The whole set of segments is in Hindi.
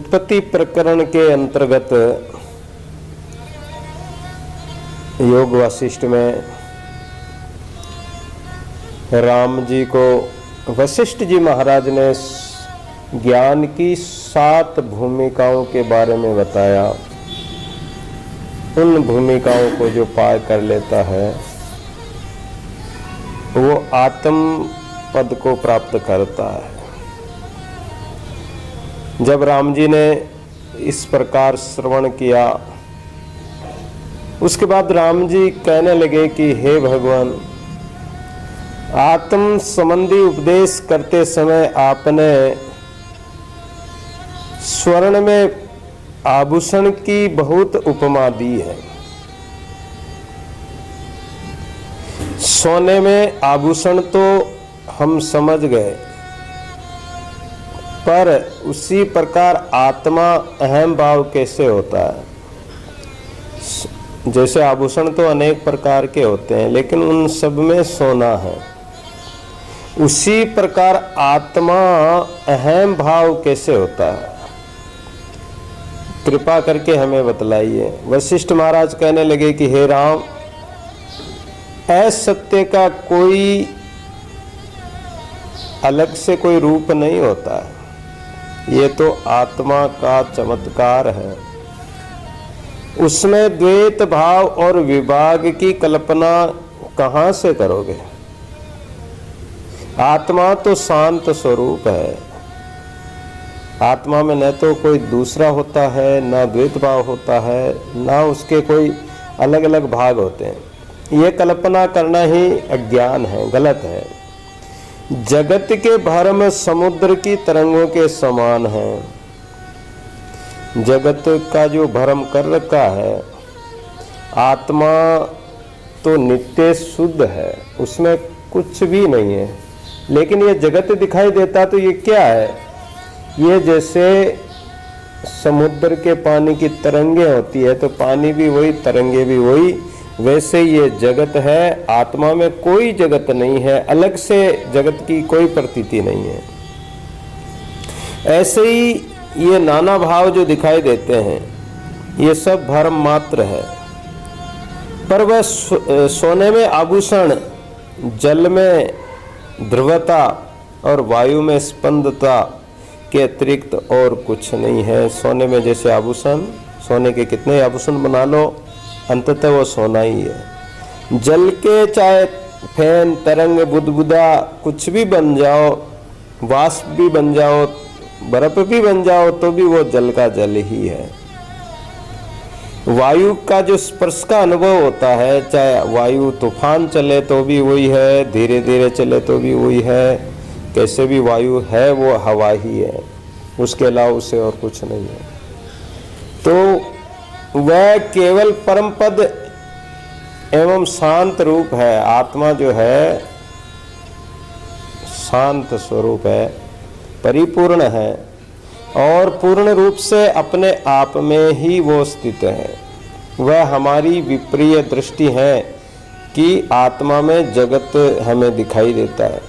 उत्पत्ति प्रकरण के अंतर्गत योग वासिष्ठ में राम जी को वशिष्ठ जी महाराज ने ज्ञान की 7 भूमिकाओं के बारे में बताया। उन भूमिकाओं को जो पार कर लेता है वो आत्म पद को प्राप्त करता है। जब राम जी ने इस प्रकार श्रवण किया, उसके बाद राम जी कहने लगे कि हे भगवान, आत्म संबंधी उपदेश करते समय आपने स्वर्ण में आभूषण की बहुत उपमा दी है। सोने में आभूषण तो हम समझ गए, पर उसी प्रकार आत्मा अहम भाव कैसे होता है? जैसे आभूषण तो अनेक प्रकार के होते हैं, लेकिन उन सब में सोना है। उसी प्रकार आत्मा अहम भाव कैसे होता है? कृपा करके हमें बतलाइए। वशिष्ठ महाराज कहने लगे कि हे राम, असत्य का कोई अलग से कोई रूप नहीं होता है। ये तो आत्मा का चमत्कार है। उसमें द्वैत भाव और विभाग की कल्पना कहाँ से करोगे? आत्मा तो शांत स्वरूप है। आत्मा में न तो कोई दूसरा होता है, न द्वैत भाव होता है, न उसके कोई अलग अलग भाग होते हैं। ये कल्पना करना ही अज्ञान है, गलत है। जगत के भ्रम समुद्र की तरंगों के समान है। जगत का जो भ्रम कर रखा है, आत्मा तो नित्य शुद्ध है, उसमें कुछ भी नहीं है। लेकिन ये जगत दिखाई देता तो ये क्या है? ये जैसे समुद्र के पानी की तरंगे होती है, तो पानी भी वही, तरंगे भी वही, वैसे ये जगत है। आत्मा में कोई जगत नहीं है, अलग से जगत की कोई प्रतीति नहीं है। ऐसे ही ये नाना भाव जो दिखाई देते हैं, ये सब भ्रम मात्र है। पर वह सोने में आभूषण, जल में ध्रुवता और वायु में स्पंदता के अतिरिक्त और कुछ नहीं है। सोने में जैसे आभूषण, सोने के कितने आभूषण बना लो, अंततः वो सोना ही है। जल के चाहे फैन, तरंग, बुदबुदा कुछ भी बन जाओ, वाष्प भी बन जाओ, बर्फ भी बन जाओ, तो भी वो जल का जल ही है। वायु का जो स्पर्श का अनुभव होता है, चाहे वायु तूफान चले तो भी वही है, धीरे धीरे चले तो भी वही है। कैसे भी वायु है, वो हवा ही है, उसके अलावा उसे और कुछ नहीं है। तो वह केवल परम पद एवं शांत रूप है। आत्मा जो है शांत स्वरूप है, परिपूर्ण है और पूर्ण रूप से अपने आप में ही वो स्थित है। वह हमारी विप्रिय दृष्टि है कि आत्मा में जगत हमें दिखाई देता है।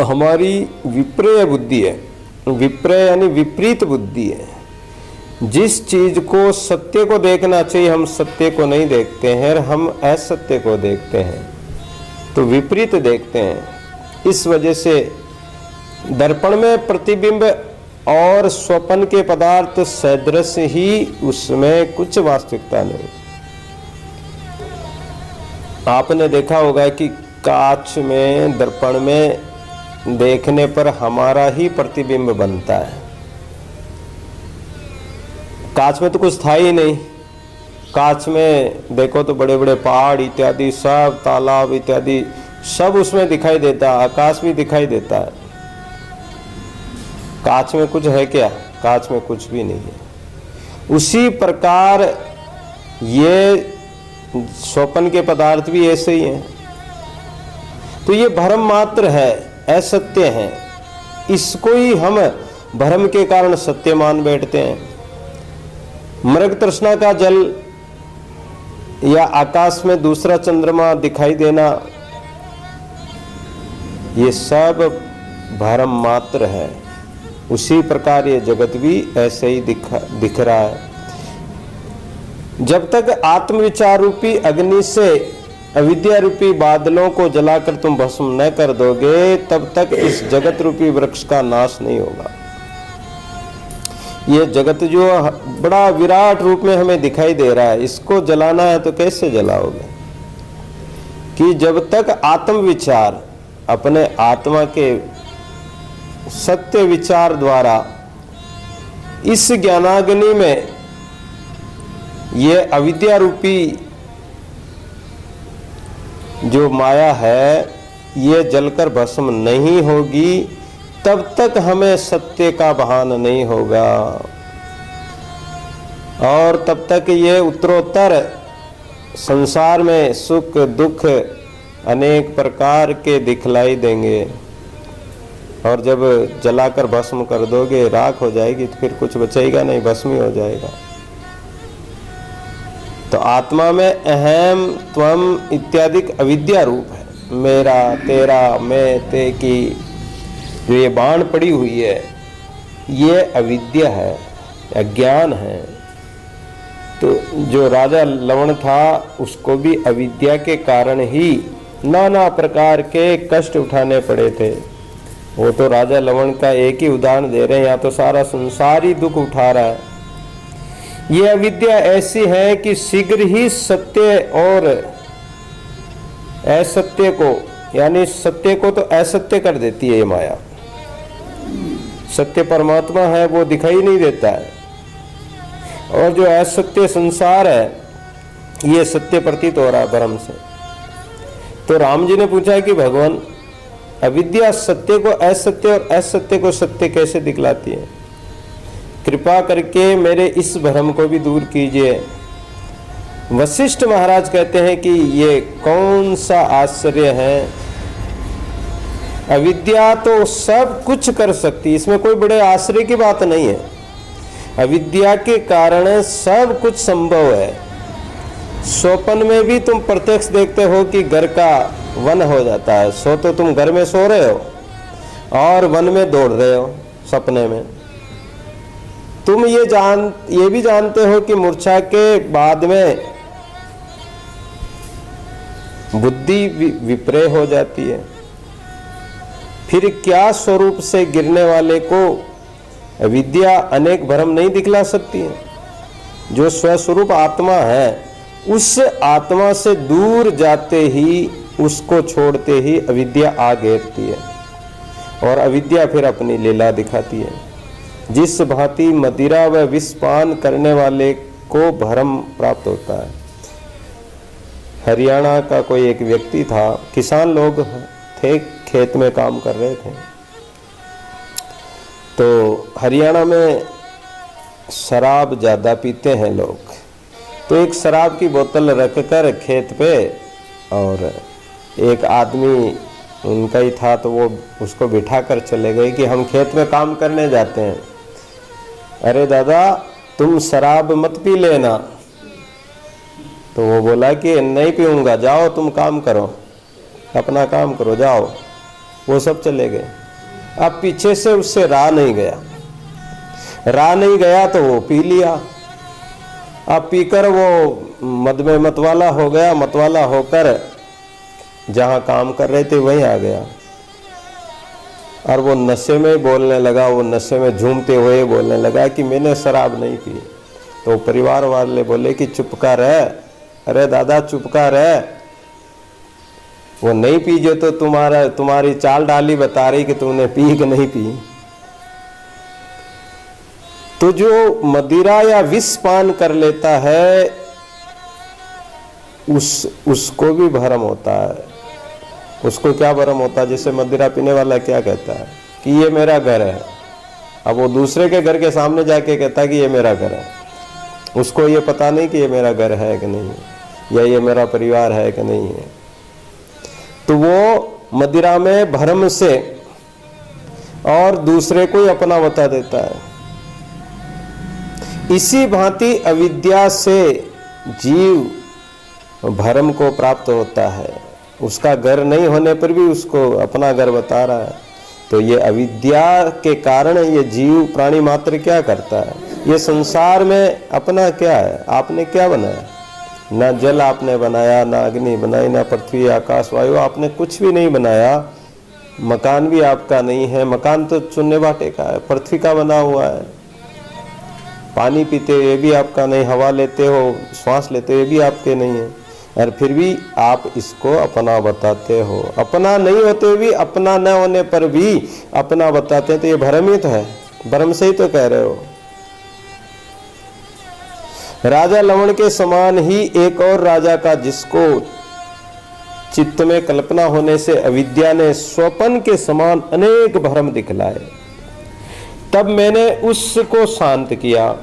हमारी विप्रिय बुद्धि है। विप्रिय यानी विपरीत बुद्धि है। जिस चीज को सत्य को देखना चाहिए, हम सत्य को नहीं देखते हैं, हम असत्य को देखते हैं, तो विपरीत देखते हैं। इस वजह से दर्पण में प्रतिबिंब और स्वप्न के पदार्थ सदृश ही, उसमें कुछ वास्तविकता नहीं। आपने देखा होगा कि कांच में, दर्पण में देखने पर हमारा ही प्रतिबिंब बनता है। कांच में तो कुछ था ही नहीं। कांच में देखो तो बड़े बड़े पहाड़ इत्यादि सब, तालाब इत्यादि सब उसमें दिखाई देता है, आकाश भी दिखाई देता है। कांच में कुछ है क्या? कांच में कुछ भी नहीं है। उसी प्रकार ये स्वप्न के पदार्थ भी ऐसे ही हैं। तो ये भ्रम मात्र है, असत्य है। इसको ही हम भ्रम के कारण सत्य मान बैठते हैं। मृग तृष्णा का जल या आकाश में दूसरा चंद्रमा दिखाई देना, ये सब भ्रम मात्र है। उसी प्रकार ये जगत भी ऐसे ही दिख रहा है। जब तक आत्मविचार रूपी अग्नि से अविद्या रूपी बादलों को जलाकर तुम भस्म न कर दोगे, तब तक इस जगत रूपी वृक्ष का नाश नहीं होगा। ये जगत जो बड़ा विराट रूप में हमें दिखाई दे रहा है, इसको जलाना है तो कैसे जलाओगे? कि जब तक आत्म विचार अपने आत्मा के सत्य विचार द्वारा इस ज्ञानाग्नि में ये अविद्या रूपी जो माया है ये जलकर भस्म नहीं होगी, तब तक हमें सत्य का भान नहीं होगा और तब तक ये उत्तरोत्तर संसार में सुख दुख अनेक प्रकार के दिखलाई देंगे। और जब जलाकर भस्म कर दोगे, राख हो जाएगी, तो फिर कुछ बचेगा नहीं, भस्म ही हो जाएगा। तो आत्मा में अहम त्वम इत्यादि अविद्या रूप है। मेरा तेरा मैं ते की जो ये बाण पड़ी हुई है, ये अविद्या है, अज्ञान है। तो जो राजा लवण था उसको भी अविद्या के कारण ही नाना प्रकार के कष्ट उठाने पड़े थे। वो तो राजा लवण का एक ही उदाहरण दे रहे हैं, यहाँ तो सारा संसार ही दुख उठा रहा है। ये अविद्या ऐसी है कि शीघ्र ही सत्य और असत्य को, यानी सत्य को तो असत्य कर देती है ये माया। सत्य परमात्मा है वो दिखाई नहीं देता है, और जो असत्य संसार है ये सत्य प्रतीत हो रहा है भ्रम से। तो राम जी ने पूछा कि भगवान, अविद्या सत्य को असत्य और असत्य को सत्य कैसे दिखलाती है? कृपा करके मेरे इस भ्रम को भी दूर कीजिए। वशिष्ठ महाराज कहते हैं कि ये कौन सा आश्चर्य है, अविद्या तो सब कुछ कर सकती, इसमें कोई बड़े आश्चर्य की बात नहीं है। अविद्या के कारण सब कुछ संभव है। स्वप्न में भी तुम प्रत्यक्ष देखते हो कि घर का वन हो जाता है। सो तो तुम घर में सो रहे हो और वन में दौड़ रहे हो सपने में। तुम ये भी जानते हो कि मूर्छा के बाद में बुद्धि विपर्य हो जाती है। फिर क्या स्वरूप से गिरने वाले को विद्या अनेक भ्रम नहीं दिखला सकती है? जो स्वस्वरूप आत्मा है, उस आत्मा से दूर जाते ही, उसको छोड़ते ही अविद्या आ घेरती है और अविद्या फिर अपनी लीला दिखाती है। जिस भांति मदिरा व विषपान करने वाले को भ्रम प्राप्त होता है। हरियाणा का कोई एक व्यक्ति था, किसान लोग थे, खेत में काम कर रहे थे। तो हरियाणा में शराब ज़्यादा पीते हैं लोग। तो एक शराब की बोतल रखकर खेत पे, और एक आदमी उनका ही था, तो वो उसको बिठा कर चले गए कि हम खेत में काम करने जाते हैं। अरे दादा, तुम शराब मत पी लेना। तो वो बोला कि नहीं पीऊँगा, जाओ तुम काम करो, अपना काम करो, जाओ। वो सब चले गए। अब पीछे से उससे रहा नहीं गया तो वो पी लिया। अब पीकर वो मद में मतवाला हो गया। मतवाला होकर जहाँ काम कर रहे थे वहीं आ गया और वो नशे में बोलने लगा। वो नशे में झूमते हुए बोलने लगा कि मैंने शराब नहीं पी। तो परिवार वाले बोले कि चुप का रह। अरे दादा चुप का रह, वो नहीं पी जो तो तुम्हारी चाल डाली बता रही कि तुमने पी कि नहीं पी। तो जो मदिरा या विष पान कर लेता है उसको भी भ्रम होता है। उसको क्या भ्रम होता है? जैसे मदिरा पीने वाला क्या कहता है कि ये मेरा घर है। अब वो दूसरे के घर के सामने जाके कहता है कि ये मेरा घर है। उसको ये पता नहीं कि ये मेरा घर है कि नहीं, या ये मेरा परिवार है कि नहीं है। तो वो मदिरा में भ्रम से और दूसरे को ही अपना बता देता है। इसी भांति अविद्या से जीव भ्रम को प्राप्त होता है। उसका घर नहीं होने पर भी उसको अपना घर बता रहा है। तो ये अविद्या के कारण ये जीव प्राणी मात्र क्या करता है? ये संसार में अपना क्या है? आपने क्या बनाया? ना जल आपने बनाया, ना अग्नि बनाई, ना पृथ्वी आकाश वायु, आपने कुछ भी नहीं बनाया। मकान भी आपका नहीं है, मकान तो चुनने बाटे का है, पृथ्वी का बना हुआ है। पानी पीते हुए भी आपका नहीं, हवा लेते हो, श्वास लेते हुए भी आपके नहीं है, और फिर भी आप इसको अपना बताते हो। अपना नहीं होते हुए भी, अपना न होने पर भी अपना बताते हैं, तो ये भ्रम ही तो है। भ्रम से ही तो कह रहे हो। राजा लवण के समान ही एक और राजा का, जिसको चित्त में कल्पना होने से अविद्या ने स्वप्न के समान अनेक भ्रम दिखलाए। तब मैंने उसको शांत किया।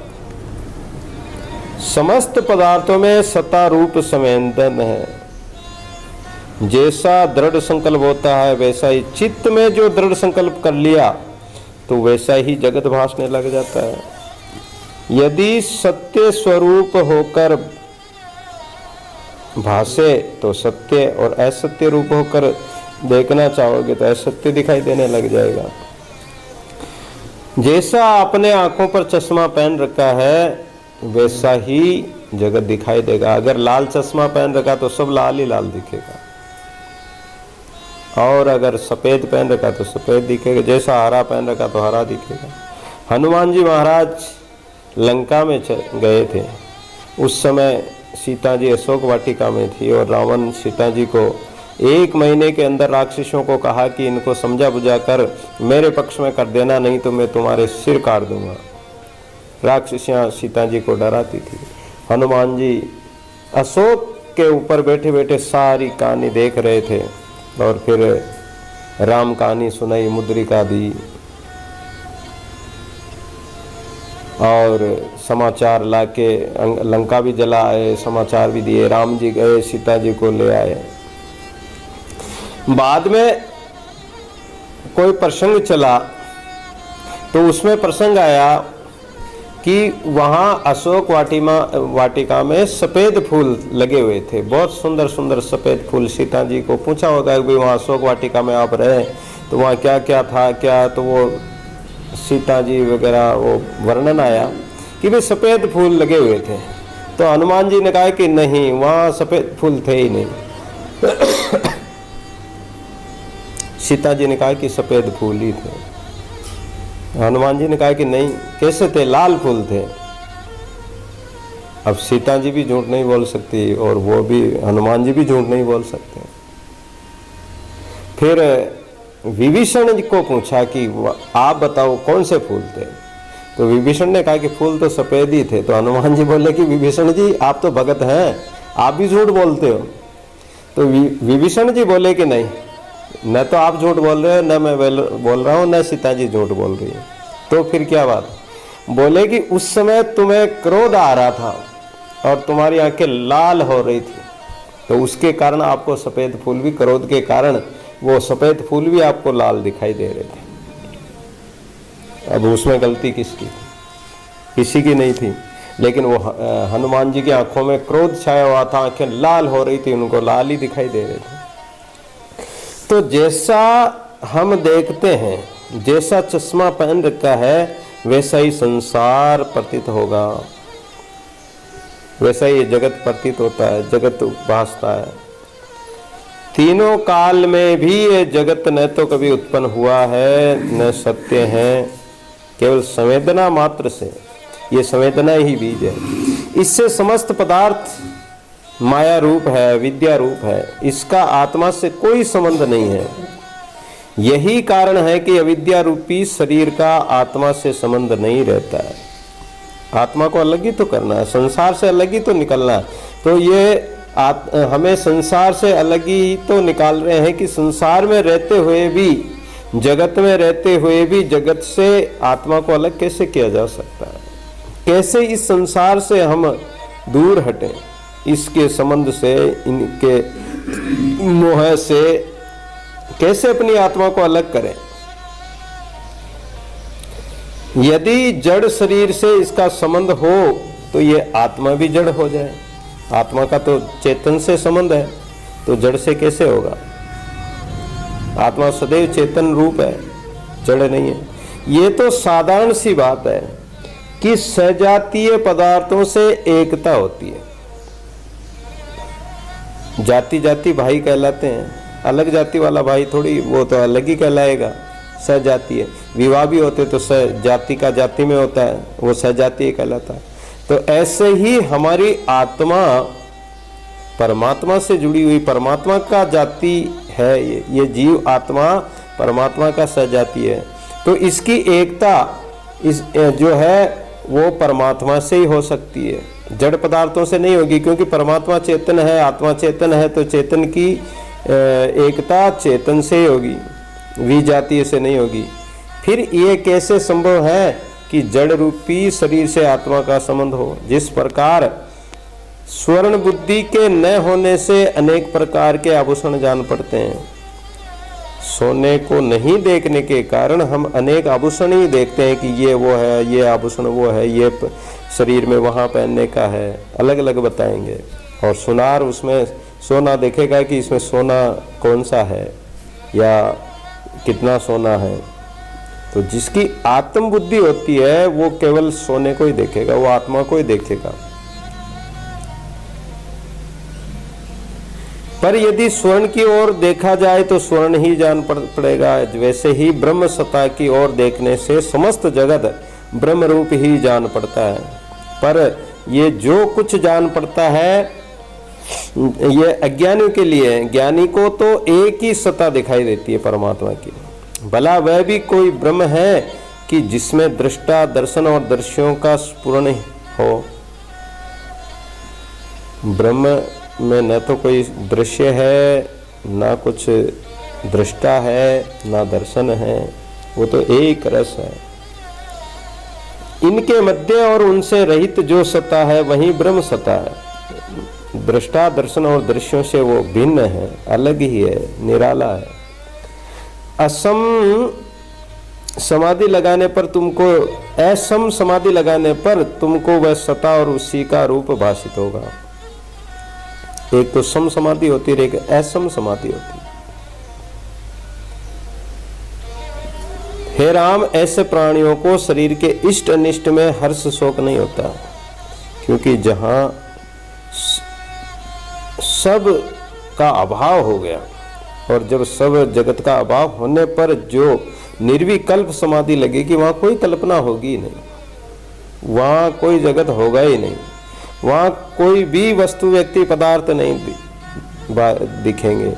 समस्त पदार्थों में सत्ता रूप संवेदन है। जैसा दृढ़ संकल्प होता है वैसा ही चित्त में जो दृढ़ संकल्प कर लिया तो वैसा ही जगत भासने लग जाता है। यदि सत्य स्वरूप होकर भासे तो सत्य, और असत्य रूप होकर देखना चाहोगे तो असत्य दिखाई देने लग जाएगा। जैसा आपने आंखों पर चश्मा पहन रखा है वैसा ही जगत दिखाई देगा। अगर लाल चश्मा पहन रखा तो सब लाल ही लाल दिखेगा, और अगर सफेद पहन रखा तो सफेद दिखेगा, जैसा हरा पहन रखा तो हरा दिखेगा। हनुमान जी महाराज लंका में गए थे। उस समय सीता जी अशोक वाटिका में थी, और रावण सीता जी को 1 महीने के अंदर राक्षसों को कहा कि इनको समझा बुझा कर मेरे पक्ष में कर देना, नहीं तो मैं तुम्हारे सिर काट दूंगा। राक्षसियाँ सीता जी को डराती थी। हनुमान जी अशोक के ऊपर बैठे बैठे सारी कहानी देख रहे थे, और फिर राम कहानी सुनाई, मुद्रिका दी, और समाचार लाके लंका भी जला आए, समाचार भी दिए। राम जी गए, सीता जी को ले आए। बाद में कोई प्रसंग चला तो उसमें प्रसंग आया कि वहाँ अशोक वाटिका में सफ़ेद फूल लगे हुए थे, बहुत सुंदर सुंदर सफ़ेद फूल। सीता जी को पूछा होगा कि भाई वहाँ अशोक वाटिका में आप रहे तो वहाँ क्या क्या था, क्या, तो वो सीता जी वगैरह वो वर्णन आया कि भाई सफ़ेद फूल लगे हुए थे। तो हनुमान जी ने कहा कि नहीं, वहाँ सफ़ेद फूल थे ही नहीं। सीता जी ने कहा कि सफ़ेद फूल ही थे। हनुमान जी ने कहा कि नहीं, कैसे थे? लाल फूल थे। अब सीता जी भी झूठ नहीं बोल सकती, और वो भी, हनुमान जी भी झूठ नहीं बोल सकते। फिर विभीषण जी को पूछा कि आप बताओ कौन से फूल थे? तो विभीषण ने कहा कि फूल तो सफ़ेद ही थे। तो हनुमान जी बोले कि विभीषण जी आप तो भगत हैं, आप भी झूठ बोलते हो। तो विभीषण जी बोले कि नहीं, न तो आप झूठ बोल रहे हो, न मैं बोल रहा हूँ, न सीता जी झूठ बोल रही है। तो फिर क्या बात? बोले कि उस समय तुम्हें क्रोध आ रहा था और तुम्हारी आंखें लाल हो रही थी, तो उसके कारण आपको सफ़ेद फूल भी, क्रोध के कारण वो सफ़ेद फूल भी आपको लाल दिखाई दे रहे थे। अब उसमें गलती किसकी थी? किसी की नहीं थी, लेकिन वो हनुमान जी की आंखों में क्रोध छाया हुआ था, आंखें लाल हो रही थी, उनको लाल ही दिखाई दे रहे थे। तो जैसा हम देखते हैं, जैसा चश्मा पहन रखा है वैसा ही संसार प्रतीत होगा, वैसा ही जगत प्रतीत होता है, जगत भासता है। तीनों काल में भी ये जगत न तो कभी उत्पन्न हुआ है न सत्य है, केवल संवेदना मात्र से, ये संवेदना ही बीज है। इससे समस्त पदार्थ माया रूप है, विद्या रूप है, इसका आत्मा से कोई संबंध नहीं है। यही कारण है कि अविद्या रूपी शरीर का आत्मा से संबंध नहीं रहता है। आत्मा को अलग ही तो करना है, संसार से अलग ही तो निकलना है। तो ये हमें संसार से अलग ही तो निकाल रहे हैं कि संसार में रहते हुए भी, जगत में रहते हुए भी जगत से आत्मा को अलग कैसे किया जा सकता है? कैसे इस संसार से हम दूर हटें, इसके संबंध से, इनके मोह से कैसे अपनी आत्मा को अलग करें? यदि जड़ शरीर से इसका संबंध हो तो ये आत्मा भी जड़ हो जाए। आत्मा का तो चेतन से संबंध है, तो जड़ से कैसे होगा? आत्मा सदैव चेतन रूप है, जड़ नहीं है। ये तो साधारण सी बात है कि सजातीय पदार्थों से एकता होती है। जाति जाति भाई कहलाते हैं, अलग जाति वाला भाई थोड़ी, वो तो अलग ही कहलाएगा, सजातीय। विवाह भी होते तो सजाति का जाति में होता है, वो सजातीय कहलाता है। तो ऐसे ही हमारी आत्मा परमात्मा से जुड़ी हुई, परमात्मा का जाति है ये जीव आत्मा परमात्मा का सजाति है। तो इसकी एकता इस जो है वो परमात्मा से ही हो सकती है, जड़ पदार्थों से नहीं होगी, क्योंकि परमात्मा चेतन है, आत्मा चेतन है, तो चेतन की एकता चेतन से ही होगी, विजातीय से नहीं होगी। फिर ये कैसे संभव है कि जड़ रूपी शरीर से आत्मा का संबंध हो? जिस प्रकार स्वर्ण बुद्धि के न होने से अनेक प्रकार के आभूषण जान पड़ते हैं, सोने को नहीं देखने के कारण हम अनेक आभूषण ही देखते हैं कि ये वो है, ये आभूषण वो है, ये शरीर में वहाँ पहनने का है, अलग अलग बताएंगे। और सुनार उसमें सोना देखेगा कि इसमें सोना कौन सा है या कितना सोना है। तो जिसकी आत्म बुद्धि होती है वो केवल सोने को ही देखेगा, वो आत्मा को ही देखेगा। पर यदि स्वर्ण की ओर देखा जाए तो स्वर्ण ही जान पड़ेगा। वैसे ही ब्रह्म सत्ता की ओर देखने से समस्त जगत ब्रह्म रूप ही जान पड़ता है। पर ये जो कुछ जान पड़ता है ये अज्ञानियों के लिए, ज्ञानी को तो एक ही सत्ता दिखाई देती है परमात्मा की। भला वह भी कोई ब्रह्म है कि जिसमें दृष्टा दर्शन और दर्शियों का स्फुरण हो। ब्रह्म में न तो कोई दृश्य है, ना कुछ दृष्टा है, ना दर्शन है, वो तो एक रस है। इनके मध्य और उनसे रहित जो सत्ता है वही ब्रह्म सत्ता है। दृष्टा दर्शन और दृश्यों से वो भिन्न है, अलग ही है, निराला है। असम समाधि लगाने पर तुमको, असम समाधि लगाने पर तुमको वह सत्ता और उसी का रूप भाषित होगा। एक तो सम समाधि होती है, एक असम समाधि होती है। हे राम, ऐसे प्राणियों को शरीर के इष्ट अनिष्ट में हर्ष शोक नहीं होता, क्योंकि जहां सब का अभाव हो गया, और जब सब जगत का अभाव होने पर जो निर्विकल्प समाधि लगेगी वहां कोई कल्पना होगी नहीं, वहां कोई जगत होगा ही नहीं, वहां कोई भी वस्तु व्यक्ति पदार्थ नहीं दिखेंगे।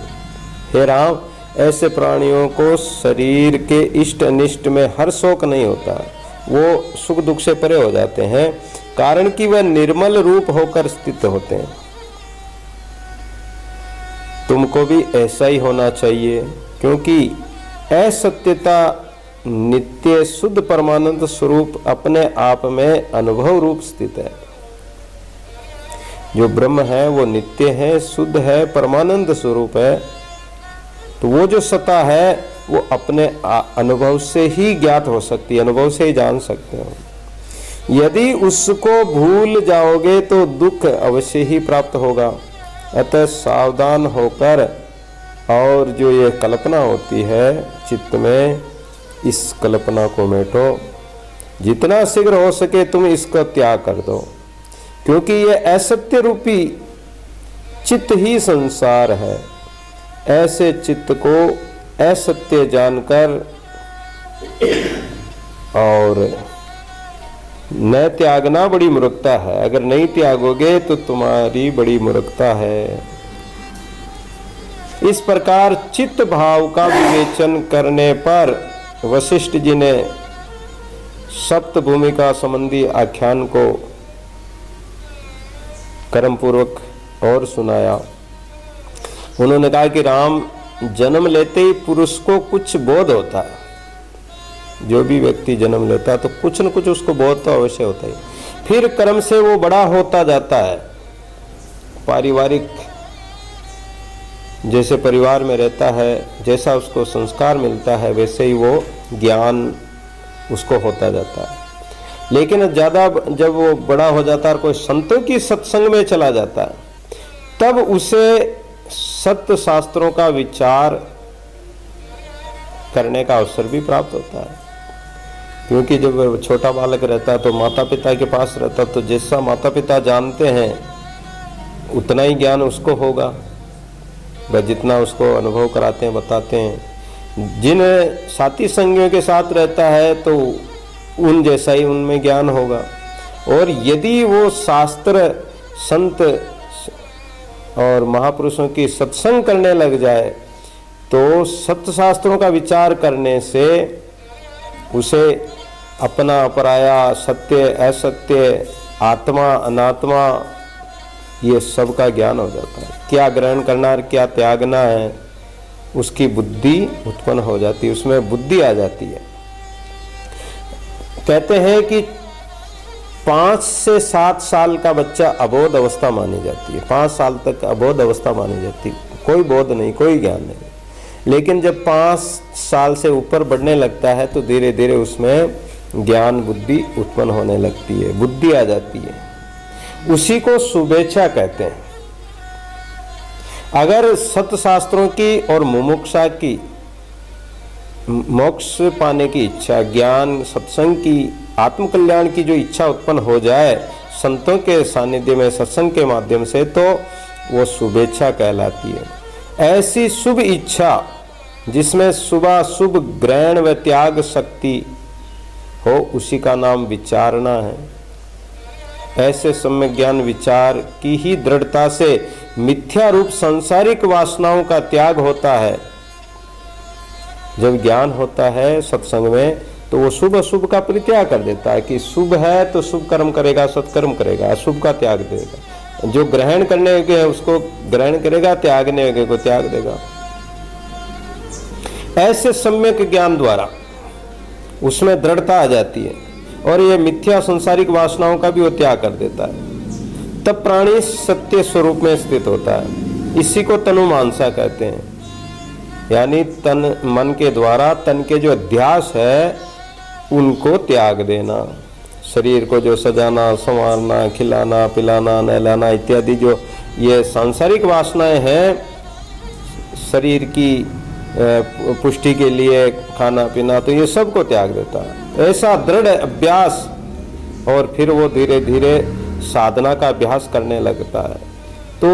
हे राम, ऐसे प्राणियों को शरीर के इष्ट अनिष्ट में हर शोक नहीं होता, वो सुख दुख से परे हो जाते हैं, कारण कि वह निर्मल रूप होकर स्थित होते हैं। तुमको भी ऐसा ही होना चाहिए, क्योंकि असत्यता नित्य शुद्ध परमानंद स्वरूप अपने आप में अनुभव रूप स्थित है। जो ब्रह्म है वो नित्य है, शुद्ध है, परमानंद स्वरूप है। तो वो जो सत्ता है वो अपने अनुभव से ही ज्ञात हो सकती है, अनुभव से ही जान सकते हो। यदि उसको भूल जाओगे तो दुख अवश्य ही प्राप्त होगा। अतः सावधान होकर, और जो ये कल्पना होती है चित्त में, इस कल्पना को मेटो। जितना शीघ्र हो सके तुम इसका त्याग कर दो, क्योंकि ये असत्य रूपी चित्त ही संसार है। ऐसे चित्त को असत्य जानकर और न त्यागना बड़ी मूर्खता है। अगर नहीं त्यागोगे तो तुम्हारी बड़ी मूर्खता है। इस प्रकार चित्त भाव का विवेचन करने पर वशिष्ठ जी ने सप्त भूमिका संबंधी आख्यान को कर्म पूर्वक और सुनाया। उन्होंने कहा कि राम, जन्म लेते ही पुरुष को कुछ बोध होता है। जो भी व्यक्ति जन्म लेता है तो कुछ न कुछ उसको बोध तो अवश्य होता है। फिर कर्म से वो बड़ा होता जाता है। पारिवारिक जैसे परिवार में रहता है, जैसा उसको संस्कार मिलता है, वैसे ही वो ज्ञान उसको होता जाता है। लेकिन ज़्यादा जब वो बड़ा हो जाता है और कोई संतों की सत्संग में चला जाता है, तब उसे सत्य शास्त्रों का विचार करने का अवसर भी प्राप्त होता है। क्योंकि जब छोटा बालक रहता है तो माता पिता के पास रहता है, तो जैसा माता पिता जानते हैं उतना ही ज्ञान उसको होगा, वह जितना उसको अनुभव कराते हैं, बताते हैं। जिन साथी संगियों के साथ रहता है तो उन जैसा ही उनमें ज्ञान होगा। और यदि वो शास्त्र, संत और महापुरुषों की सत्संग करने लग जाए तो सत्य शास्त्रों का विचार करने से उसे अपना पराया, सत्य असत्य, आत्मा अनात्मा, ये सब का ज्ञान हो जाता है। क्या ग्रहण करना और क्या त्यागना है उसकी बुद्धि उत्पन्न हो जाती है, उसमें बुद्धि आ जाती है। कहते हैं कि 5 से 7 साल का बच्चा अबोध अवस्था मानी जाती है। 5 साल तक अबोध अवस्था मानी जाती है, कोई बोध नहीं, कोई ज्ञान नहीं। लेकिन जब 5 साल से ऊपर बढ़ने लगता है तो धीरे धीरे उसमें ज्ञान बुद्धि उत्पन्न होने लगती है, बुद्धि आ जाती है। उसी को शुभेच्छा कहते हैं। अगर सत्य शास्त्रों की और मुमुक्षा की, मोक्ष पाने की इच्छा, ज्ञान सत्संग की, आत्मकल्याण की जो इच्छा उत्पन्न हो जाए संतों के सानिध्य में, सत्संग के माध्यम से, तो वो शुभेच्छा कहलाती है। ऐसी शुभ इच्छा जिसमें शुभ ग्रहण व त्याग शक्ति हो, उसी का नाम विचारना है। ऐसे सम्यक ज्ञान विचार की ही दृढ़ता से मिथ्या रूप सांसारिक वासनाओं का त्याग होता है। जब ज्ञान होता है सत्संग में तो वो शुभ अशुभ का परित्याग कर देता है कि शुभ है तो शुभ कर्म करेगा, सत्कर्म करेगा, अशुभ का त्याग देगा। जो ग्रहण करने योग्य है उसको ग्रहण करेगा, त्यागने योग्य को त्याग देगा। ऐसे सम्यक ज्ञान द्वारा उसमें दृढ़ता आ जाती है और ये मिथ्या संसारिक वासनाओं का भी वो त्याग कर देता है। तब प्राणी सत्य स्वरूप में स्थित होता है। इसी को तनु मानसा कहते हैं, यानी तन मन के द्वारा तन के जो अध्यास है उनको त्याग देना। शरीर को जो सजाना, संवारना, खिलाना, पिलाना, नहलाना इत्यादि जो ये सांसारिक वासनाएं हैं, शरीर की पुष्टि के लिए खाना पीना, तो ये सब को त्याग देता है। ऐसा दृढ़ अभ्यास, और फिर वो धीरे धीरे साधना का अभ्यास करने लगता है। तो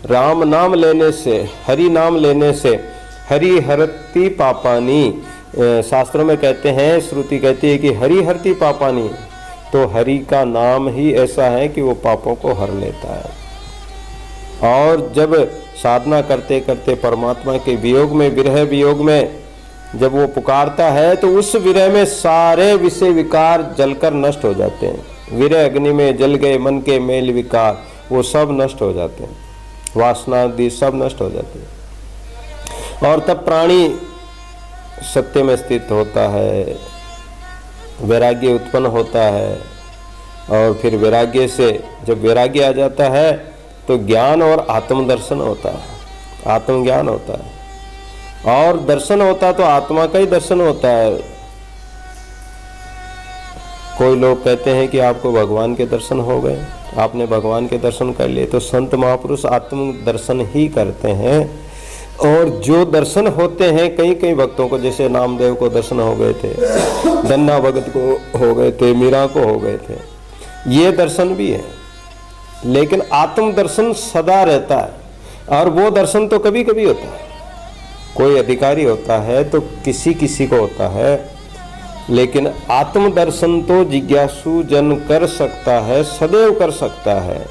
राम नाम लेने से, हरि नाम लेने से, हरि हरति पापानी, शास्त्रों में कहते हैं, श्रुति कहती है कि हरि हरति पापानी, तो हरि का नाम ही ऐसा है कि वो पापों को हर लेता है। और जब साधना करते करते परमात्मा के वियोग में, विरह वियोग में जब वो पुकारता है तो उस विरह में सारे विषय विकार जलकर नष्ट हो जाते हैं। विरह अग्नि में जल गए मन के मेल विकार, वो सब नष्ट हो जाते हैं, वासना आदि सब नष्ट हो जाते हैं। और तब प्राणी सत्य में स्थित होता है, वैराग्य उत्पन्न होता है। और फिर वैराग्य से जब वैराग्य आ जाता है तो ज्ञान और आत्मदर्शन होता है, आत्मज्ञान होता है। और दर्शन होता तो आत्मा का ही दर्शन होता है। कोई लोग कहते हैं कि आपको भगवान के दर्शन हो गए, आपने भगवान के दर्शन कर लिए, तो संत महापुरुष आत्म दर्शन ही करते हैं। और जो दर्शन होते हैं कई कई भक्तों को, जैसे नामदेव को दर्शन हो गए थे, धन्ना भगत को हो गए थे, मीरा को हो गए थे, ये दर्शन भी है। लेकिन आत्म दर्शन सदा रहता है, और वो दर्शन तो कभी कभी होता है। कोई अधिकारी होता है तो किसी किसी को होता है, लेकिन आत्म दर्शन तो जिज्ञासु जन कर सकता है, सदैव कर सकता है।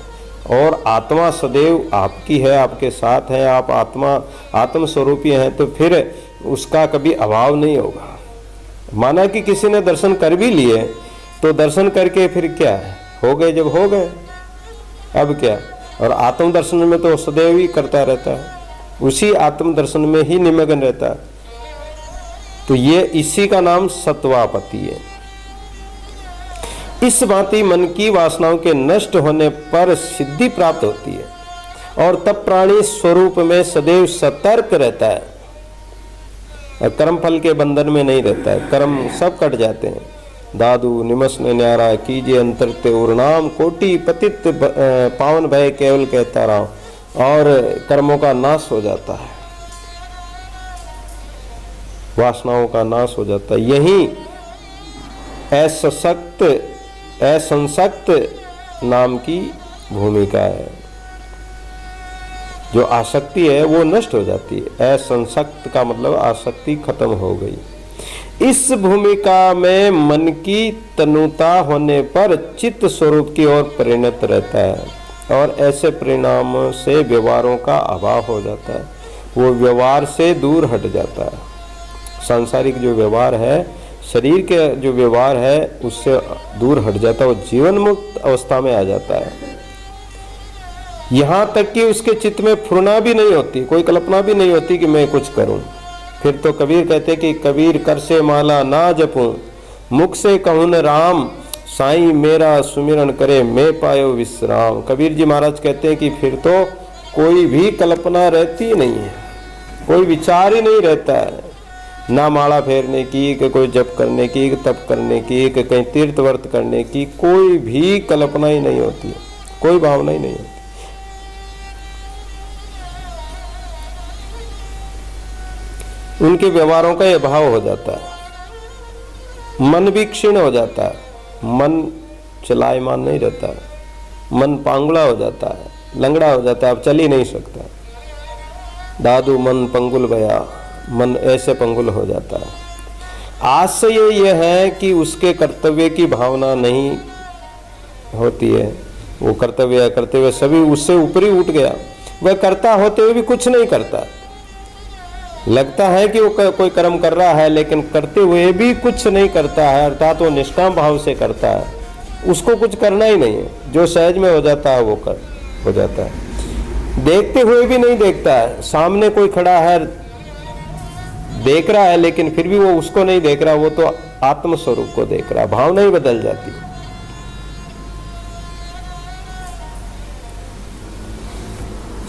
और आत्मा सदैव आपकी है, आपके साथ है, आप आत्मा आत्म स्वरूपी हैं, तो फिर उसका कभी अभाव नहीं होगा। माना कि किसी ने दर्शन कर भी लिए तो दर्शन करके फिर क्या है, हो गए जब हो गए, अब क्या। और आत्म दर्शन में तो सदैव ही करता रहता है, उसी आत्म दर्शन में ही निमग्न रहता है। तो ये इसी का नाम सत्वापति है। इस भांति मन की वासनाओं के नष्ट होने पर सिद्धि प्राप्त होती है, और तब प्राणी स्वरूप में सदैव सतर्क रहता है और कर्म फल के बंधन में नहीं रहता है। कर्म सब कट जाते हैं। दादू निमस ने न्यारा कीजिए अंतर ते उर्नाम, कोटि पतित पावन भय केवल कहता रहा, और कर्मों का नाश हो जाता है। वासनाओं का नाश हो जाता है। यही असंसक्त नाम की भूमिका है। जो आसक्ति है वो नष्ट हो जाती है। असंसक्त का मतलब आसक्ति खत्म हो गई। इस भूमिका में मन की तनुता होने पर चित्त स्वरूप की ओर परिणत रहता है और ऐसे परिणाम से व्यवहारों का अभाव हो जाता है। वो व्यवहार से दूर हट जाता है। सांसारिक जो व्यवहार है, शरीर के जो व्यवहार है, उससे दूर हट जाता है। वो जीवन मुक्त अवस्था में आ जाता है। यहाँ तक कि उसके चित्त में फुर्ना भी नहीं होती, कोई कल्पना भी नहीं होती कि मैं कुछ करूं। फिर तो कबीर कहते कि कबीर कर से माला ना जपूं, मुख से कहूं न राम, साईं मेरा सुमिरन करे मैं पायो विश्राम। कबीर जी महाराज कहते हैं कि फिर तो कोई भी कल्पना रहती नहीं है, कोई विचार ही नहीं रहता है, ना माला फेरने की, कि कोई जप करने की, कि तप करने की, कि कहीं तीर्थ व्रत करने की, कोई भी कल्पना ही नहीं होती है, कोई भावना ही नहीं होती। उनके व्यवहारों का अभाव हो जाता है। मन भी क्षीण हो जाता है, मन चलायमान नहीं रहता है, मन पांगुला हो जाता है, लंगड़ा हो जाता है, अब चल ही नहीं सकता। दादू मन पंगुल गया, मन ऐसे पंगुल हो जाता है। आशय यह है कि उसके कर्तव्य की भावना नहीं होती है। वो कर्तव्य करते हुए सभी उससे ऊपर ही उठ गया। वह करता होते हुए भी कुछ नहीं करता। लगता है कि वो कोई कर्म कर रहा है, लेकिन करते हुए भी कुछ नहीं करता है, अर्थात वो निष्काम भाव से करता है। उसको कुछ करना ही नहीं है। जो सहज में हो जाता है वो हो जाता है। देखते हुए भी नहीं देखता है। सामने कोई खड़ा है, देख रहा है, लेकिन फिर भी वो उसको नहीं देख रहा, वो तो आत्म स्वरूप को देख रहा। भावना ही बदल जाती।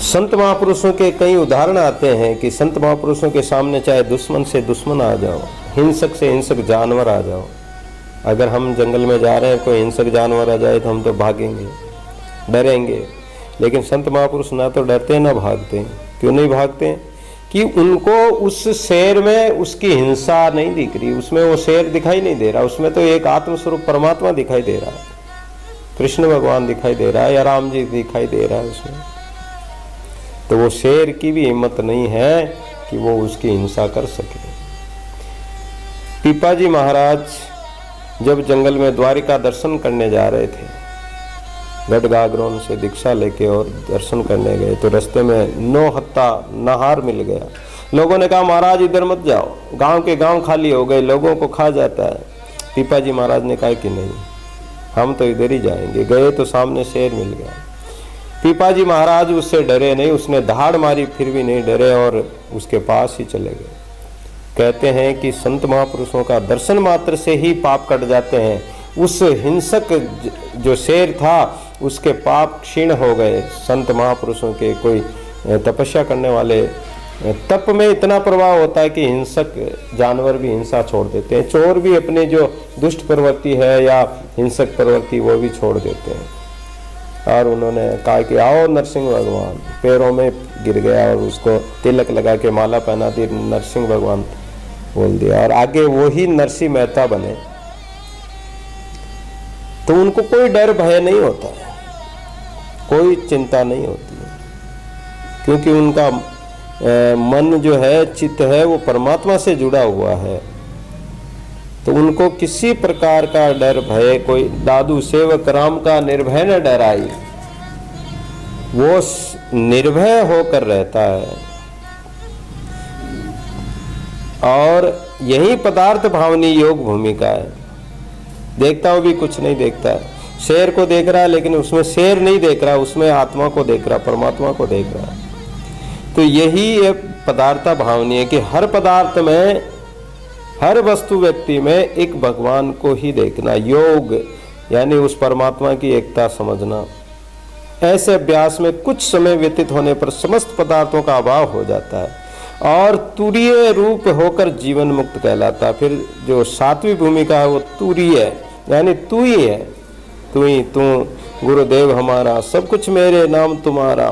संत महापुरुषों के कई उदाहरण आते हैं कि संत महापुरुषों के सामने चाहे दुश्मन से दुश्मन आ जाओ, हिंसक से हिंसक जानवर आ जाओ। अगर हम जंगल में जा रहे हैं, कोई हिंसक जानवर आ जाए तो हम तो भागेंगे, डरेंगे। लेकिन संत महापुरुष ना तो डरते ना भागते। क्यों नहीं भागते? कि उनको उस शेर में उसकी हिंसा नहीं दिख रही, उसमें वो शेर दिखाई नहीं दे रहा, उसमें तो एक आत्मस्वरूप परमात्मा दिखाई दे रहा है, कृष्ण भगवान दिखाई दे रहा है या राम जी दिखाई दे रहा है उसमें। तो वो शेर की भी हिम्मत नहीं है कि वो उसकी हिंसा कर सके। पीपाजी महाराज जब जंगल में द्वारिका दर्शन करने जा रहे थे, गढ़गागरों से दीक्षा लेके और दर्शन करने गए, तो रास्ते में 9 हत्ता नहार मिल गया। लोगों ने कहा महाराज इधर मत जाओ, गांव के गांव खाली हो गए, लोगों को खा जाता है। पीपाजी महाराज ने कहा कि नहीं, हम तो इधर ही जाएंगे। गए तो सामने शेर मिल गया। पीपाजी महाराज उससे डरे नहीं, उसने दहाड़ मारी फिर भी नहीं डरे और उसके पास ही चले गए। कहते हैं कि संत महापुरुषों का दर्शन मात्र से ही पाप कट जाते हैं। उस हिंसक जो शेर था उसके पाप क्षीण हो गए। संत महापुरुषों के कोई तपस्या करने वाले तप में इतना प्रभाव होता है कि हिंसक जानवर भी हिंसा छोड़ देते हैं। चोर भी अपने जो दुष्ट प्रवृत्ति है या हिंसक प्रवृत्ति वो भी छोड़ देते हैं। और उन्होंने कहा कि आओ नरसिंह भगवान, पैरों में गिर गया और उसको तिलक लगा के माला पहना दी, नरसिंह भगवान बोल दिया और आगे वही नरसिंह मेहता बने। तो उनको कोई डर भय नहीं होता है, कोई चिंता नहीं होती है, क्योंकि उनका मन जो है, चित्त है, वो परमात्मा से जुड़ा हुआ है। तो उनको किसी प्रकार का डर भय, कोई दादू सेवक राम का निर्भय न डराई, वो निर्भय होकर रहता है। और यही पदार्थ भावनी योग भूमिका है। देखता हो भी कुछ नहीं देखता है। शेर को देख रहा है लेकिन उसमें शेर नहीं देख रहा, उसमें आत्मा को देख रहा, परमात्मा को देख रहा। तो यही पदार्थ भावनी है कि हर पदार्थ में, हर वस्तु व्यक्ति में एक भगवान को ही देखना, योग यानी उस परमात्मा की एकता समझना। ऐसे अभ्यास में कुछ समय व्यतीत होने पर समस्त पदार्थों का अभाव हो जाता है और तुरीय रूप होकर जीवन मुक्त कहलाता है। फिर जो 7वीं भूमिका है वो तुरीय है, यानी तू ही है, तू ही, तू गुरुदेव हमारा, सब कुछ मेरे नाम तुम्हारा।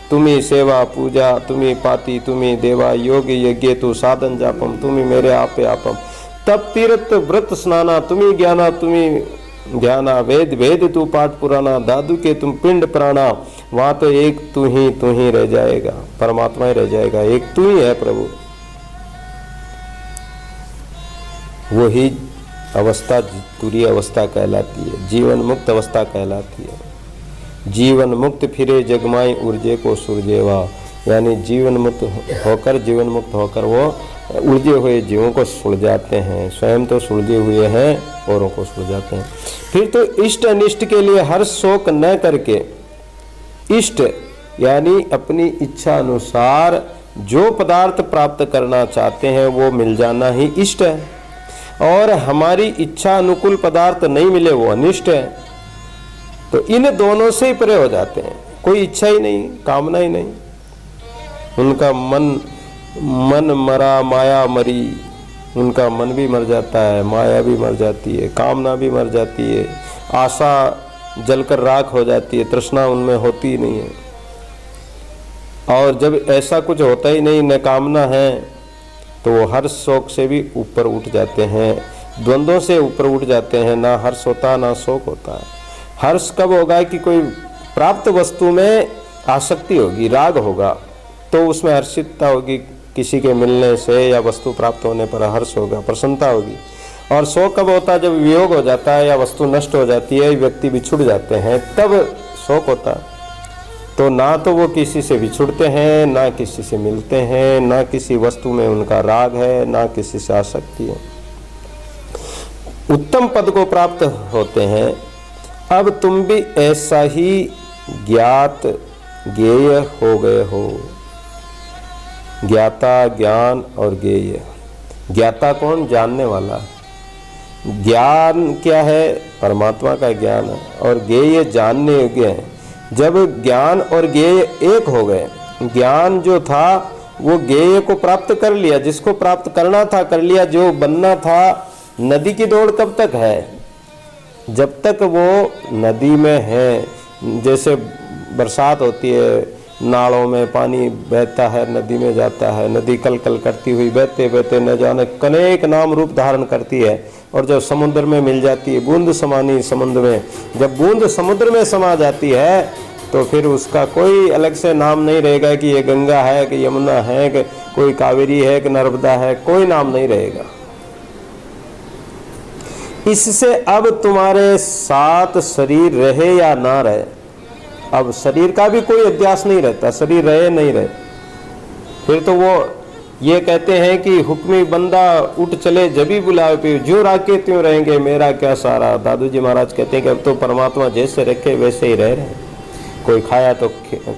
तुम्ही सेवा पूजा, तुम्ही पाती, तुम्ही देवा, योग यज्ञ तू साधन जापम, तुम्ही मेरे आपे आपम, तप तीर्थ व्रत स्नाना, तुम्ही ज्ञाना, तुम्ही ध्याना, वेद वेद तू पाठ पुराना, दादू के तुम पिंड प्राणा। वहां तो एक तू ही रह जाएगा, परमात्मा ही रह जाएगा, एक तू ही है प्रभु। वही अवस्था तुरीय अवस्था कहलाती है, जीवन मुक्त अवस्था कहलाती है। जीवन मुक्त फिरे जगमाई ऊर्जे को सुरजेवा, यानी जीवन मुक्त होकर वो उलझे हुए जीवों को सुलझाते हैं, स्वयं तो सुलझे हुए हैं औरों को सुलझाते हैं। फिर तो इष्ट अनिष्ट के लिए हर शोक न करके, इष्ट यानी अपनी इच्छा अनुसार जो पदार्थ प्राप्त करना चाहते हैं वो मिल जाना ही इष्ट है, और हमारी इच्छा अनुकूल पदार्थ नहीं मिले वो अनिष्ट है। तो इन दोनों से ही परे हो जाते हैं, कोई इच्छा ही नहीं, कामना ही नहीं, उनका मन मरा माया मरी, उनका मन भी मर जाता है, माया भी मर जाती है, कामना भी मर जाती है, आशा जलकर राख हो जाती है, तृष्णा उनमें होती ही नहीं है। और जब ऐसा कुछ होता ही नहीं, न कामना है, तो वो हर्ष शोक से भी ऊपर उठ जाते हैं, द्वंद्वों से ऊपर उठ जाते हैं। ना हर्ष होता ना शोक होता है। हर्ष कब होगा कि कोई प्राप्त वस्तु में आसक्ति होगी, राग होगा, तो उसमें हर्षितता होगी, किसी के मिलने से या वस्तु प्राप्त होने पर हर्ष होगा, प्रसन्नता होगी। और शोक कब होता है? जब वियोग हो जाता है या वस्तु नष्ट हो जाती है, व्यक्ति बिछुड़ जाते हैं, तब शोक होता है। तो ना तो वो किसी से बिछुड़ते हैं, ना किसी से मिलते हैं, ना किसी वस्तु में उनका राग है, ना किसी से आसक्ति है, उत्तम पद को प्राप्त होते हैं। अब तुम भी ऐसा ही ज्ञात ज्ञेय हो गए हो। ज्ञाता, ज्ञान और ज्ञेय। ज्ञाता कौन? जानने वाला। ज्ञान क्या है? परमात्मा का ज्ञान है। और ज्ञेय जानने योग्य है। जब ज्ञान और ज्ञेय एक हो गए, ज्ञान जो था वो ज्ञेय को प्राप्त कर लिया, जिसको प्राप्त करना था कर लिया, जो बनना था। नदी की दौड़ कब तक है? जब तक वो नदी में है। जैसे बरसात होती है, नालों में पानी बहता है, नदी में जाता है, नदी कल कल करती हुई बहते बहते न जाने अनेक नाम रूप धारण करती है, और जब समुद्र में मिल जाती है, बूंद समानी समुद्र में, जब बूंद समुद्र में समा जाती है तो फिर उसका कोई अलग से नाम नहीं रहेगा कि ये गंगा है कि यमुना है कि कोई कावेरी है कि नर्मदा है, कोई नाम नहीं रहेगा। इससे अब तुम्हारे साथ शरीर रहे या ना रहे, अब शरीर का भी कोई अध्यास नहीं रहता, शरीर रहे नहीं रहे। फिर तो वो ये कहते हैं कि हुक्मी बंदा उठ चले जभी बुलावे पे, जो राके त्यों रहेंगे मेरा क्या सारा। दादू जी महाराज कहते हैं कि अब तो परमात्मा जैसे रखे वैसे ही रह रहे हैं। कोई खाया तो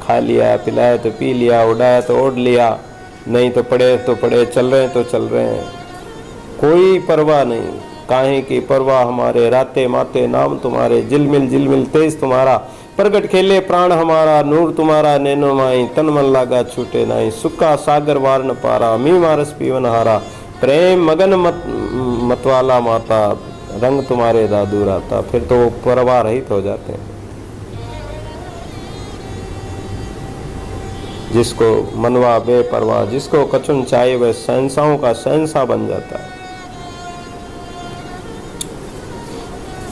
खा लिया, पिलाया तो पी लिया, उड़ाया तो ओढ़ लिया, नहीं तो पड़े, चल रहे हैं तो चल रहे हैं, कोई परवाह नहीं। काहे की परवाह हमारे, राते माते नाम तुम्हारे, झिलमिल तेज तुम्हारा, प्रगट खेले प्राण हमारा, नूर तुम्हारा नैनो माई, तन मन लागा छूटे नाई, सुक्का सागर वार न पारा, मी मारस पीवन हारा, प्रेम मगन मतवाला माता, रंग तुम्हारे दादू राता। फिर तो वो परवाह रहित हो जाते हैं। जिसको मनवा बेपरवाह, जिसको कचुन चाहिए वह शहंशाहों का शहंशाह बन जाता है।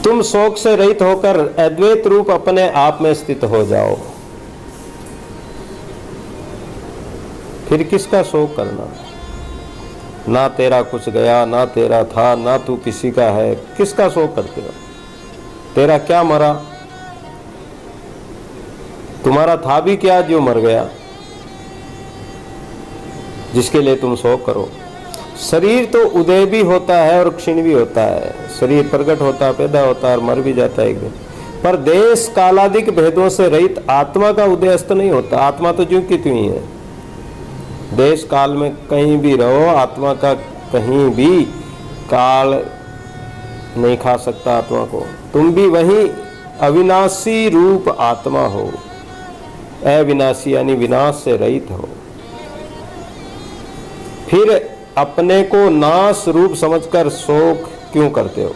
तुम शोक से रहित होकर अद्वैत रूप अपने आप में स्थित हो जाओ। फिर किसका शोक करना? ना तेरा कुछ गया, ना तेरा था, ना तू किसी का है, किसका शोक करते हो? तेरा क्या मरा? तुम्हारा था भी क्या जो मर गया, जिसके लिए तुम शोक करो? शरीर तो उदय भी होता है और क्षीण भी होता है। शरीर प्रकट होता है, पैदा होता है और मर भी जाता है एक दिन। पर देश कालादिक भेदों से रहित आत्मा का उदय अस्त नहीं होता। आत्मा तो ज्यों की त्यों ही है। देश काल में कहीं भी रहो, आत्मा का कहीं भी काल नहीं खा सकता आत्मा को। तुम भी वही अविनाशी रूप आत्मा हो। अविनाशी यानी विनाश से रहित हो। फिर अपने को नाश रूप समझकर शोक क्यों करते हो?